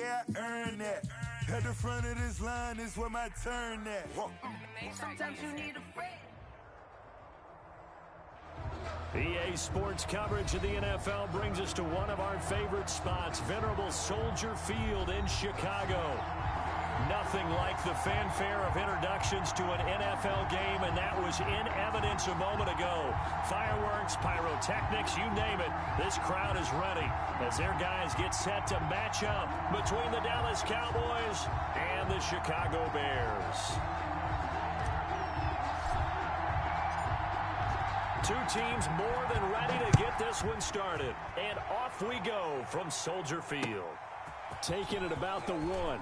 yeah, I earned that. At the front of this line is where my turn at. Sometimes you need a friend. EA Sports coverage of the NFL brings us to one of our favorite spots, venerable Soldier Field in Chicago. Nothing like the fanfare of introductions to an NFL game, and that was in evidence a moment ago. Fireworks, pyrotechnics, you name it. This crowd is ready as their guys get set to match up between the Dallas Cowboys and the Chicago Bears. Two teams more than ready to get this one started. And off we go from Soldier Field. Taking it about the 1.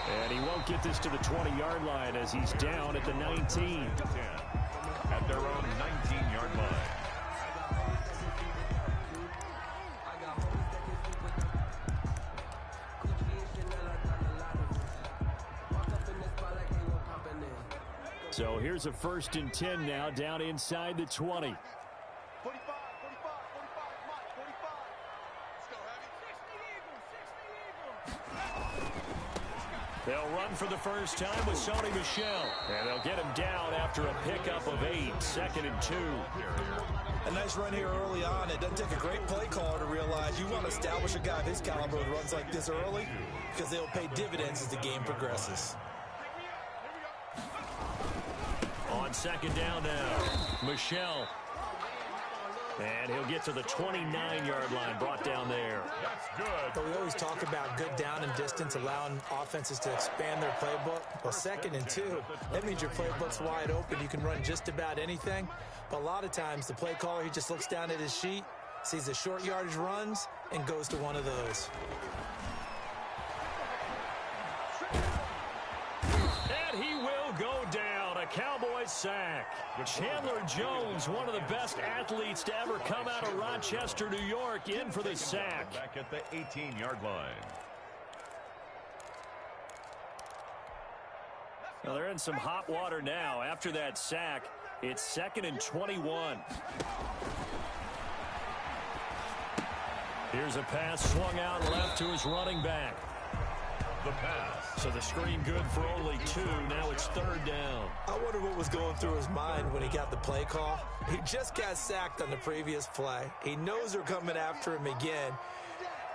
And he won't get this to the 20-yard line as he's down at the 19. At their own 19-yard line. So here's a 1st and 10 now, down inside the 20. 45, 45, 45, They'll run for the first time with Sony Michel. And they'll get him down after a pickup of 8, 2nd and 2. A nice run here early on. It doesn't take a great play caller to realize you want to establish a guy of his caliber with runs like this early because they'll pay dividends as the game progresses. On 2nd down now, Michel. And he'll get to the 29-yard line, brought down there. That's good. But we always talk about good down and distance, allowing offenses to expand their playbook. Well, 2nd and 2, that means your playbook's wide open. You can run just about anything. But a lot of times, the play caller, he just looks down at his sheet, sees the short yardage runs, and goes to one of those. And he will go down. A Cowboys sack. Chandler Jones, one of the best athletes to ever come out of Rochester, New York, in for the sack. Back at the 18-yard line. Well, they're in some hot water now. After that sack, it's 2nd and 21. Here's a pass swung out left to his running back. The pass. So the screen good for only 2. Now it's 3rd down. I wonder what was going through his mind when he got the play call. He just got sacked on the previous play. He knows they're coming after him again.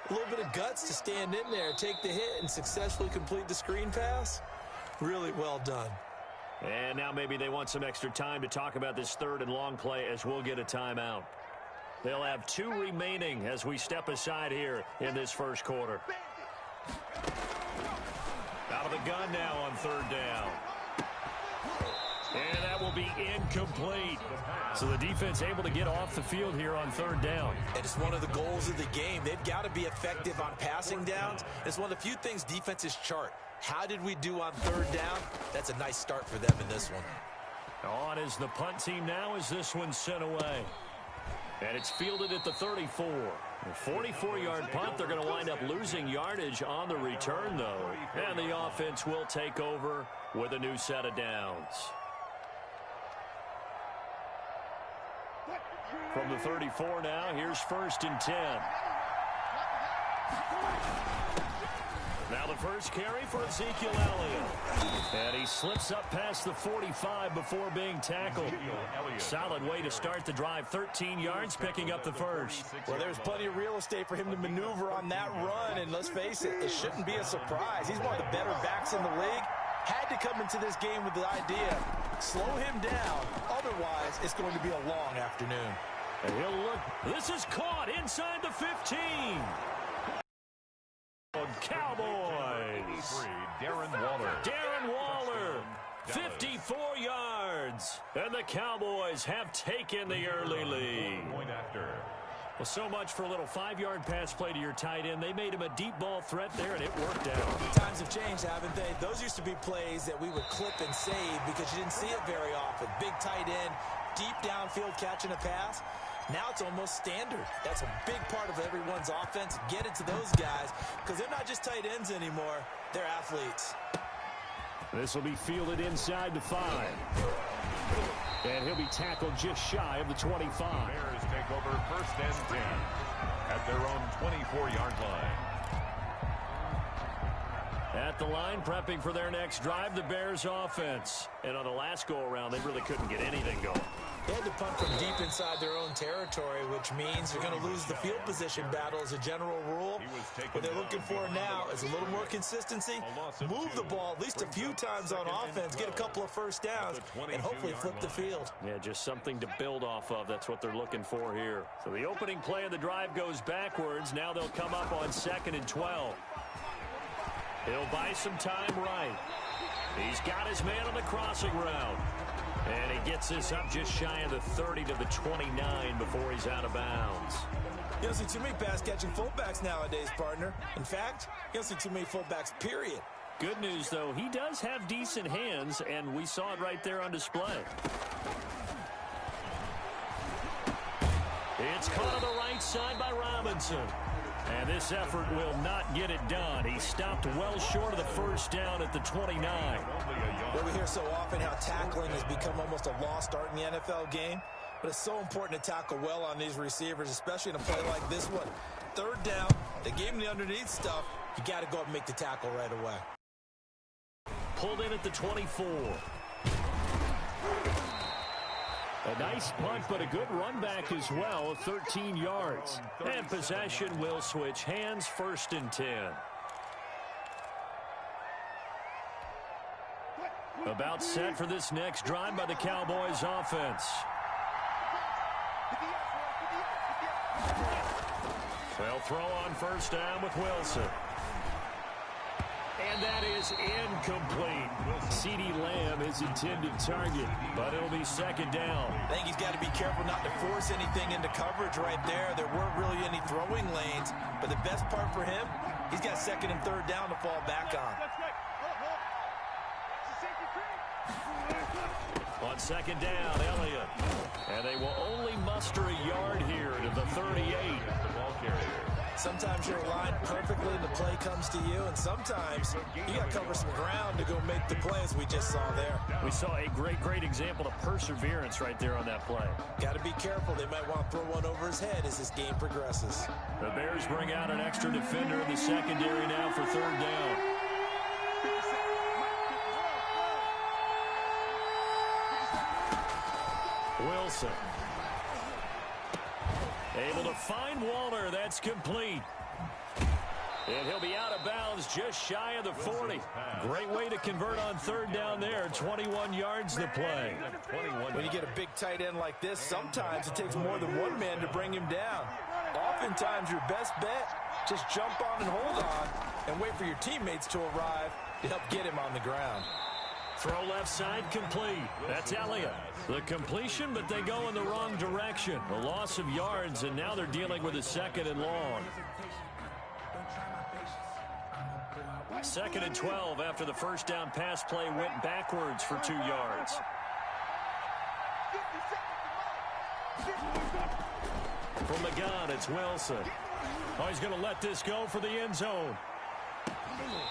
A little bit of guts to stand in there, take the hit, and successfully complete the screen pass. Really well done. And now maybe they want some extra time to talk about this 3rd and long play as we'll get a timeout. They'll have 2 remaining as we step aside here in this first quarter. Out of the gun now on 3rd down. And that will be incomplete. So the defense able to get off the field here on 3rd down. And it's one of the goals of the game. They've got to be effective on passing downs. It's one of the few things defenses chart. How did we do on 3rd down? That's a nice start for them in this one. On is the punt team now as this one's sent away. And it's fielded at the 34. A 44-yard punt. They're going to wind up losing yardage on the return, though. And the offense will take over with a new set of downs. From the 34 now, here's 1st and 10. Now the first carry for Ezekiel Elliott. And he slips up past the 45 before being tackled. Solid way to start the drive. 13 yards, picking up the first. Well, there's plenty of real estate for him to maneuver on that run. And let's face it, it shouldn't be a surprise. He's one of the better backs in the league. Had to come into this game with the idea, slow him down. Otherwise, it's going to be a long afternoon. And he'll look. This is caught inside the 15. Cowboys. Darren Waller. Darren Waller. 54 yards. And the Cowboys have taken the early lead. Point after. Well, so much for a little 5-yard pass play to your tight end. They made him a deep ball threat there, and it worked out. Times have changed, haven't they? Those used to be plays that we would clip and save because you didn't see it very often. Big tight end, deep downfield catching a pass. Now it's almost standard. That's a big part of everyone's offense. Get it to those guys because they're not just tight ends anymore. They're athletes. This will be fielded inside the 5. And he'll be tackled just shy of the 25. Bears take over 1st and 10 at their own 24-yard line. At the line, prepping for their next drive, the Bears offense. And on the last go-around, they really couldn't get anything going. They had to punt from deep inside their own territory, which means they're going to lose the field position battle as a general rule. What they're looking for now is a little more consistency, move the ball at least a few times on offense, get a couple of first downs, and hopefully flip the field. Yeah, just something to build off of. That's what they're looking for here. So the opening play of the drive goes backwards. Now they'll come up on 2nd and 12. He'll buy some time right. He's got his man on the crossing route. And he gets this up just shy of the 30 to the 29 before he's out of bounds. You don't see too many pass-catching fullbacks nowadays, partner. In fact, you don't see too many fullbacks, period. Good news, though, he does have decent hands, and we saw it right there on display. It's caught on the right side by Robinson. And this effort will not get it done. He stopped well short of the first down at the 29. Well, we hear so often how tackling has become almost a lost art in the NFL game. But it's so important to tackle well on these receivers, especially in a play like this one. 3rd down, they gave him the underneath stuff. You got to go up and make the tackle right away. Pulled in at the 24. A nice punt, but a good run back as well, 13 yards. And possession will switch hands, 1st and 10. About set for this next drive by the Cowboys offense. They'll throw on 1st down with Wilson. And that is incomplete. CeeDee Lamb is intended target, but it'll be 2nd down. I think he's got to be careful not to force anything into coverage right there. There weren't really any throwing lanes, but the best part for him, he's got 2nd and 3rd down to fall back on. On 2nd down, Elliott. And they will only muster a yard here to the 38. The ball carrier. Sometimes you're aligned perfectly and the play comes to you, and sometimes you got to cover some ground to go make the play, as we just saw there. We saw a great example of perseverance right there on that play. Got to be careful. They might want to throw one over his head as this game progresses. The Bears bring out an extra defender in the secondary now for 3rd down. Wilson. Able to find Waller. That's complete. And he'll be out of bounds just shy of the 40. Great way to convert on 3rd down there. 21 yards to play. When you get a big tight end like this, sometimes it takes more than one man to bring him down. Oftentimes, your best bet, just jump on and hold on and wait for your teammates to arrive to help get him on the ground. Throw left side complete. That's Elliott. The completion, but they go in the wrong direction. A loss of yards, and now they're dealing with a 2nd and long. 2nd and 12 after the 1st down pass play went backwards for 2 yards. From the gun, it's Wilson. Oh, he's going to let this go for the end zone.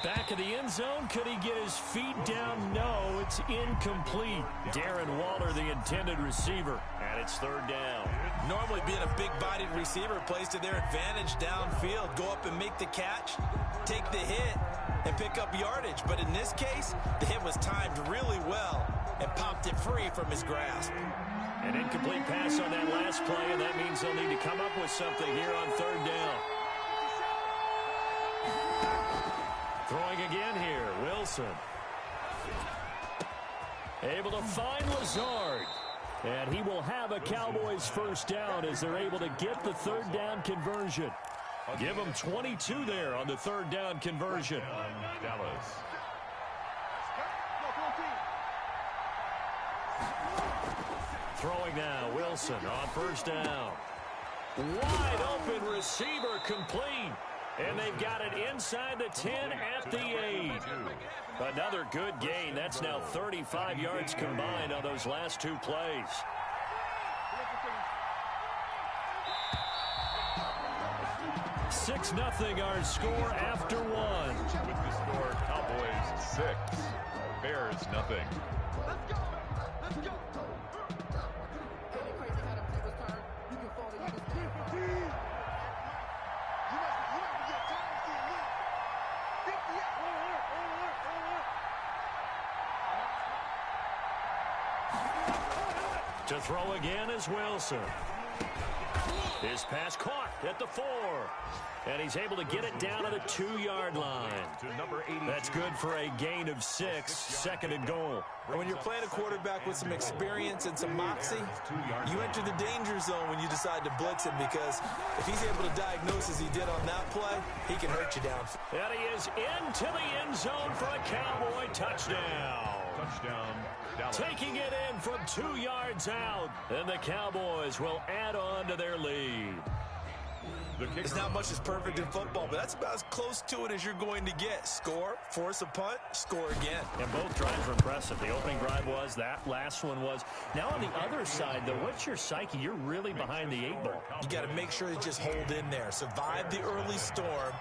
Back of the end zone. Could he get his feet down? No, it's incomplete. Darren Waller, the intended receiver, and it's 3rd down. Normally being a big-bodied receiver plays to their advantage downfield. Go up and make the catch, take the hit, and pick up yardage. But in this case, the hit was timed really well and popped it free from his grasp. An incomplete pass on that last play, and that means they'll need to come up with something here on 3rd down. Throwing again here, Wilson. Able to find Lazard. And he will have a Cowboys 1st down as they're able to get the 3rd down conversion. Give them 22 there on the 3rd down conversion. Dallas. Throwing now, Wilson on 1st down. Wide open receiver complete. And they've got it inside the 10 at the 8. Another good gain. That's now 35 yards combined on those last 2 plays. Six 0 our score after 1. With the score, Cowboys 6, Bears 0. Let's go. Let's go. To throw again is Wilson. His pass caught at the 4. And he's able to get it down to the 2-yard line. That's good for a gain of 6, 2nd and goal. When you're playing a quarterback with some experience and some moxie, you enter the danger zone when you decide to blitz him, because if he's able to diagnose as he did on that play, he can hurt you down. And he is into the end zone for a Cowboy touchdown. Taking it in from 2 yards out, and the Cowboys will add on to their lead. It's not much that's perfect in football, but that's about as close to it as you're going to get. Score, force a punt, score again. And both drives were impressive. The opening drive was, that last one was. Now on the other side, though, what's your psyche? You're really behind the 8 ball. You got to make sure you just hold in there. Survive the early storm,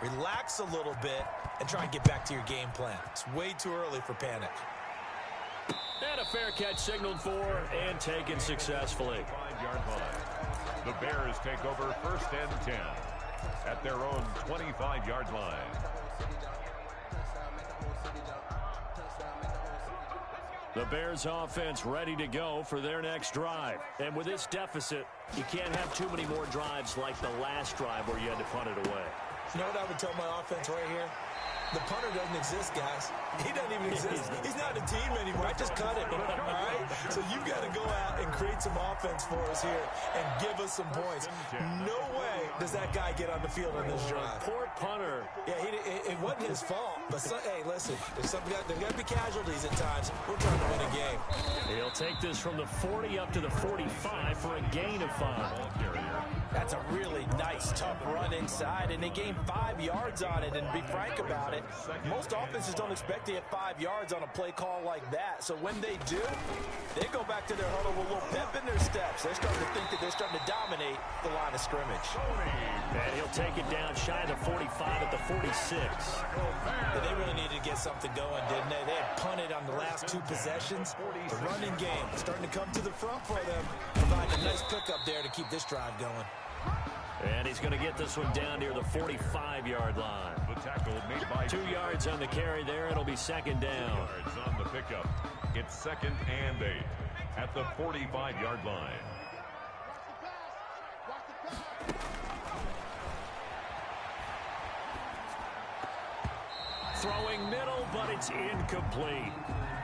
relax a little bit, and try and get back to your game plan. It's way too early for panic. And a fair catch signaled for and taken successfully. 5-yard line. The Bears take over 1st and 10 at their own 25-yard line. The Bears offense ready to go for their next drive. And with this deficit, you can't have too many more drives like the last drive where you had to punt it away. You know what I would tell my offense right here? The punter doesn't exist, guys. He doesn't even exist. He's not a team anymore. I just cut him, all right? So you've got to go out and create some offense for us here and give us some points. No way does that guy get on the field on this drive. Poor punter. Yeah, it wasn't his fault. But, hey, listen, there's got to be casualties at times. We're trying to win a game. He'll take this from the 40 up to the 45 for a gain of 5. That's a really nice, tough run inside, and they gained 5 yards on it. And to be frank about it, most offenses don't expect to get 5 yards on a play call like that. So when they do, they go back to their huddle with a little pep in their steps. They're starting to think that they're starting to dominate the line of scrimmage. And he'll take it down shy of the 45 at the 46. But they really needed to get something going, didn't they? They had punted on the last 2 possessions. The running game starting to come to the front for them, providing a nice pickup there to keep this drive going. And he's going to get this one down near the 45-yard line. The tackle made by 2 yards on the carry there. It'll be 2nd down. yards on the pickup. It's 2nd and 8 at the 45-yard line. Throwing middle, but it's incomplete.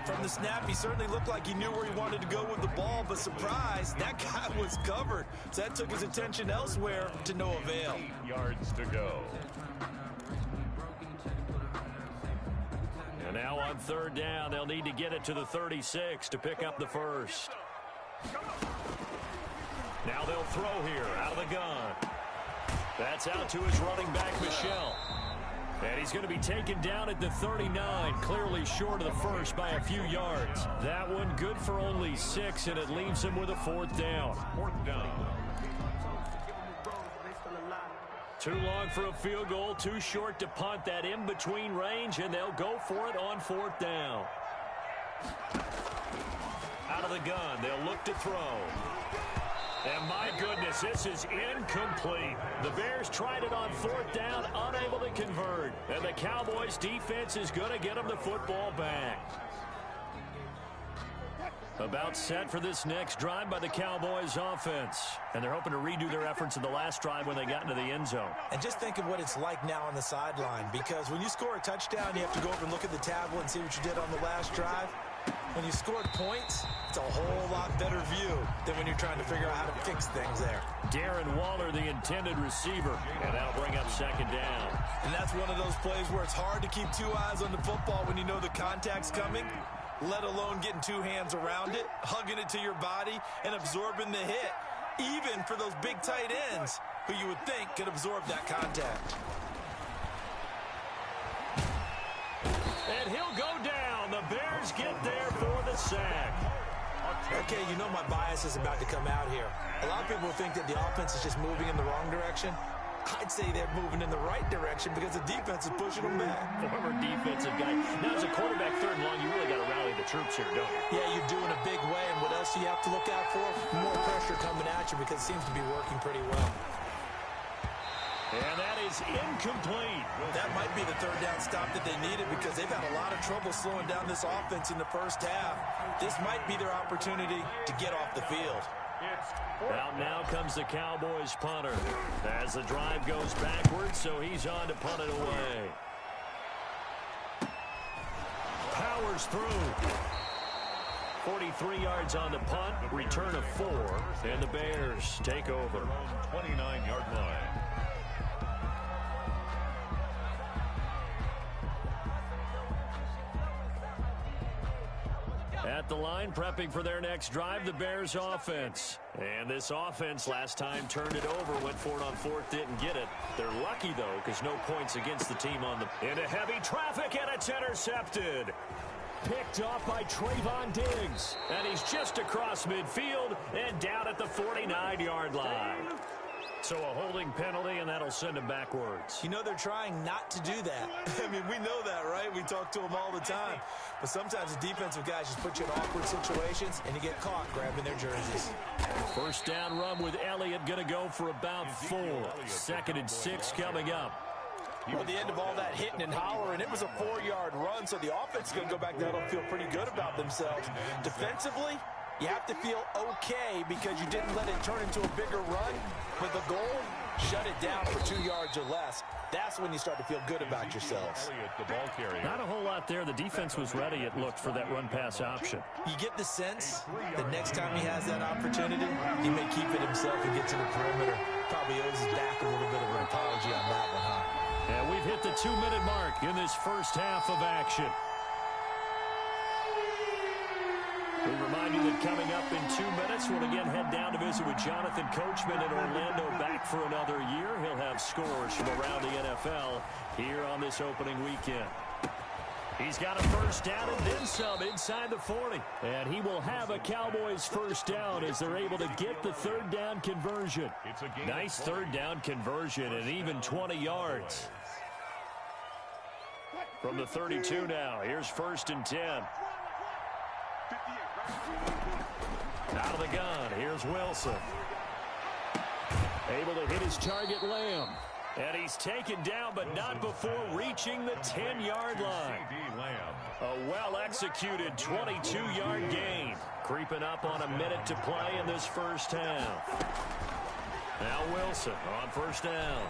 From the snap, he certainly looked like he knew where he wanted to go with the ball, but surprise, that guy was covered. So that took his attention elsewhere to no avail. 8 yards to go. And now on 3rd down, they'll need to get it to the 36 to pick up the first. Now they'll throw here out of the gun. That's out to his running back, Michel. And he's going to be taken down at the 39, clearly short of the first by a few yards. That one good for only 6, and it leaves him with a 4th down. 4th down. Too long for a field goal, too short to punt. That in-between range, and they'll go for it on 4th down. Out of the gun, they'll look to throw. And my goodness, this is incomplete. The Bears tried it on 4th down, unable to convert. And the Cowboys defense is going to get them the football back. About set for this next drive by the Cowboys offense. And they're hoping to redo their efforts in the last drive when they got into the end zone. And just think of what it's like now on the sideline, because when you score a touchdown, you have to go over and look at the tablet and see what you did on the last drive. When you scored points, it's a whole lot better view than when you're trying to figure out how to fix things there. Darren Waller, the intended receiver, and that'll bring up 2nd down. And that's one of those plays where it's hard to keep 2 eyes on the football when you know the contact's coming, let alone getting 2 hands around it, hugging it to your body, and absorbing the hit, even for those big tight ends who you would think could absorb that contact. And he'll go down. The Bears get there for the sack. Okay, you know my bias is about to come out here. A lot of people think that the offense is just moving in the wrong direction. I'd say they're moving in the right direction because the defense is pushing them back. Former defensive guy. Now, as a quarterback 3rd and long, you really got to rally the troops here, don't you? Yeah, you do in a big way. And what else do you have to look out for? More pressure coming at you because it seems to be working pretty well. And that is incomplete. That might be the third down stop that they needed because they've had a lot of trouble slowing down this offense in the first half. This might be their opportunity to get off the field. Out now comes the Cowboys punter as the drive goes backwards, so he's on to punt it away. Powers through. 43 yards on the punt, return of 4, and the Bears take over. 29-yard line. At the line, prepping for their next drive, the Bears offense. And this offense last time turned it over, went for it on 4th, didn't get it. They're lucky, though, because no points against the team on the... Into heavy traffic, and it's intercepted. Picked off by Trayvon Diggs. And he's just across midfield and down at the 49-yard line. So a holding penalty, and that'll send him backwards. You know, they're trying not to do that. I mean, we know that, right? We talk to them all the time. But sometimes the defensive guys just put you in awkward situations, and you get caught grabbing their jerseys. First down run with Elliott going to go for about 4. 2nd and 6 coming up. Well, at the end of all that hitting and hollering, it was a 4-yard run, so the offense is going to go back there and feel pretty good about themselves. Defensively, you have to feel okay because you didn't let it turn into a bigger run. But the goal, shut it down for 2 yards or less. That's when you start to feel good about yourselves. Not a whole lot there. The defense was ready, it looked, for that run-pass option. You get the sense that next time he has that opportunity, he may keep it himself and get to the perimeter. Probably owes his back a little bit of an apology on that one, huh? And we've hit the 2-minute mark in this first half of action. We remind you that coming up in 2 minutes, we'll again head down to visit with Jonathan Coachman in Orlando, back for another year. He'll have scores from around the NFL here on this opening weekend. He's got a first down and then some inside the 40. And he will have a Cowboys first down as they're able to get the third down conversion. Nice third down conversion and even 20 yards. From the 32 now, here's 1st and 10. Out of the gun, here's Wilson. Able to hit his target, Lamb. And he's taken down, but not before reaching the 10-yard line. A well-executed 22-yard gain. Creeping up on a minute to play in this first half. Now Wilson on first down.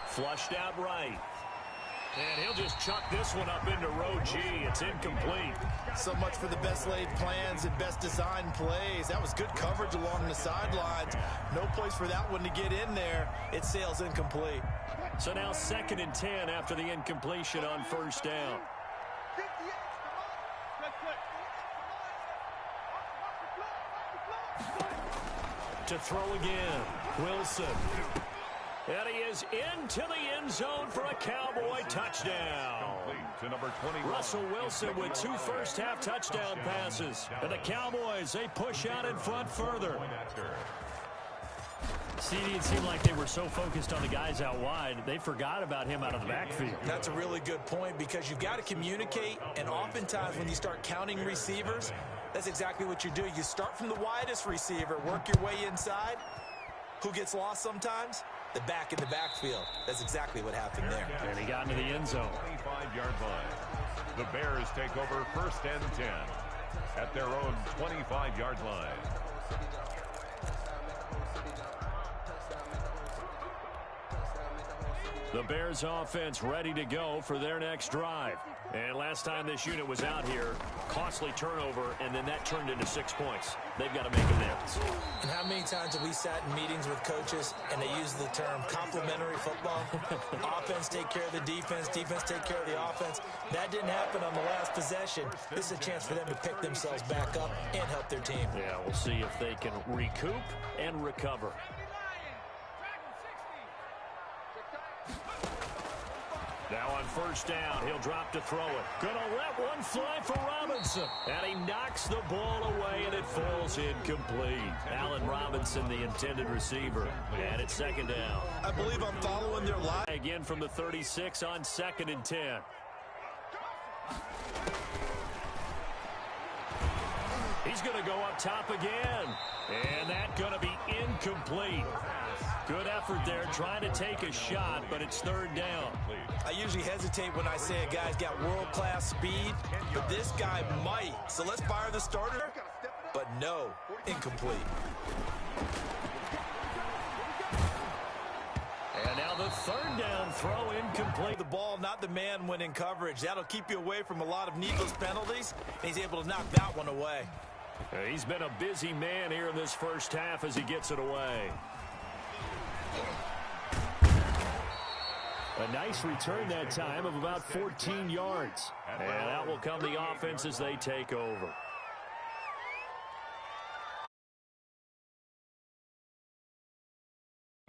Flushed out right. And he'll just chuck this one up into row G. It's incomplete. So much for the best laid plans and best designed plays. That was good coverage along the sidelines. No place for that one to get in there. It sails incomplete. So now 2nd and 10 after the incompletion on first down. To throw again. Wilson. And he is into the end zone for a Cowboy touchdown. Russell Wilson with 2 first-half touchdown passes. And the Cowboys, they push out in front further. See, it seemed like they were so focused on the guys out wide, they forgot about him out of the backfield. That's a really good point because you've got to communicate, and oftentimes when you start counting receivers, that's exactly what you do. You start from the widest receiver, work your way inside. Who gets lost sometimes? The back in the backfield. That's exactly what happened there. And he got into the end zone. 25-yard line. The Bears take over 1st and 10 at their own 25-yard line. The Bears offense ready to go for their next drive. And last time this unit was out here, costly turnover, and then that turned into 6 points. They've got to make amends. And how many times have we sat in meetings with coaches and they use the term complementary football? Offense take care of the defense, defense take care of the offense. That didn't happen on the last possession. This is a chance for them to pick themselves back up and help their team. Yeah, we'll see if they can recoup and recover. Now on first down, he'll drop to throw it. Gonna let one fly for Robinson. And he knocks the ball away, and it falls incomplete. Allen Robinson, the intended receiver. And it's 2nd down. I believe I'm following their line. Again from the 36 on 2nd and 10. He's going to go up top again. And that's going to be incomplete. Good effort there, trying to take a shot, but it's third down. I usually hesitate when I say a guy's got world-class speed, but this guy might. So let's fire the starter. But no, incomplete. And now the third down throw incomplete. The ball, not the man when in coverage. That'll keep you away from a lot of needless penalties, and he's able to knock that one away. He's been a busy man here in this first half as he gets it away. A nice return that time of about 14 yards. And that will come the offense as they take over.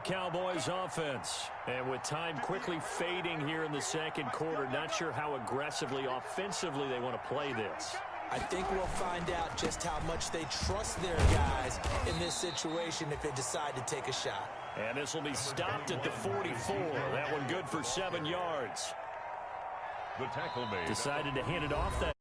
Cowboys offense. And with time quickly fading here in the second quarter, not sure how aggressively, offensively they want to play this. I think we'll find out just how much they trust their guys in this situation if they decide to take a shot. And this will be stopped at the 44. That one good for 7 yards. The tackle made. Decided to hand it off that.